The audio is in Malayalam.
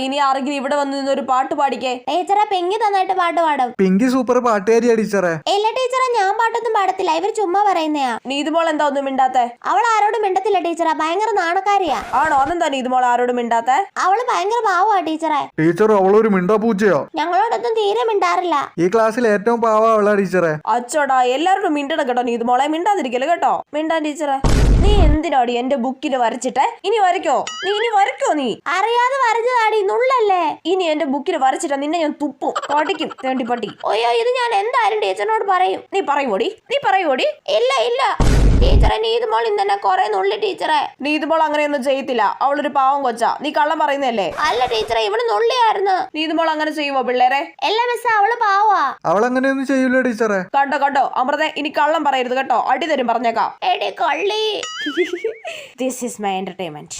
ഇനി ആരെങ്കിലും ഇവിടെ വന്ന് നിന്നൊരു പാട്ട് പാടിക്കേ. ടീച്ചറെ പെങ്കി നന്നായിട്ട് പാട്ട് പാടും. പിങ്കി സൂപ്പർ പാട്ടുകാരിയാ ടീച്ചറെ. ഇല്ല ടീച്ചറെ, ഞാൻ പാട്ടൊന്നും പാടത്തില്ല, ഇവര് ചുമ്മാ പറയുന്നയാ. നീതുമോൾ എന്താ ഒന്നും മിണ്ടാത്തെ? അവൾ ആരോടും മിണ്ടത്തില്ല ടീച്ചറെ, ഭയങ്കര നാണക്കാരിയാ. ആണോ? അതെന്താ നീതുമോൾ ആരോടും മിണ്ടാത്തെ? അവള് ഭയങ്കര പാവാ ടീച്ചറെ. ടീച്ചർ അവളൊരു മിണ്ടാ പൂച്ചയോ? ഞങ്ങളോടൊന്നും തീരെ മിണ്ടാറില്ല. ഈ ക്ലാസ്സിൽ ഏറ്റവും പാവാ അവളാ ടീച്ചറെ. അച്ചോടാ, എല്ലാവരോടും മിണ്ടണം കേട്ടോ നീതുമോളെ, മിണ്ടാതിരിക്കല് കേട്ടോ. മിണ്ടാൻ ടീച്ചറെ. നീ എന്തിനാടി എന്റെ ബുക്കിൽ വരച്ചിട്ടെ? ഇനി വരയ്ക്കോ നീ? അറിയാതെ വരച്ചതാടി, നുള്ളല്ലേ. ഇനി എന്റെ ബുക്കിൽ വരച്ചിട്ടാ നിന്നെ ഞാൻ തുപ്പും, പടിക്കും തേണ്ടിപ്പട്ടി. അയ്യോ, ഇത് ഞാൻ എന്തായാലും ടീച്ചറിനോട് പറയും. നീ പറയൂടി? ഇല്ല ടീച്ചറെ, നീതുമോൾ ഇന്നെ കൊറേ നുള്ളി ടീച്ചറെ. നീതുമോൾ അങ്ങനെയൊന്നും ചെയ്യത്തില്ല, അവളൊരു പാവം കൊച്ചാ. നീ കള്ളം പറയുന്നല്ലേ? അല്ല ടീച്ചറെ, ഇവള് നുള്ളിയായിരുന്നു. നീതുമോൾ അങ്ങനെ ചെയ്യുവോ പിള്ളേരെ? എല്ലാ മിസ്സ, അവള് പാവാ. അവളങ്ങനെയൊന്നും ചെയ്യൂല ടീച്ചറെ. കണ്ടോ അമൃത, ഇനി കള്ളം പറയരുത് കേട്ടോ, അടി തരും പറഞ്ഞേക്കാം. എടി കള്ളി. This is my entertainment.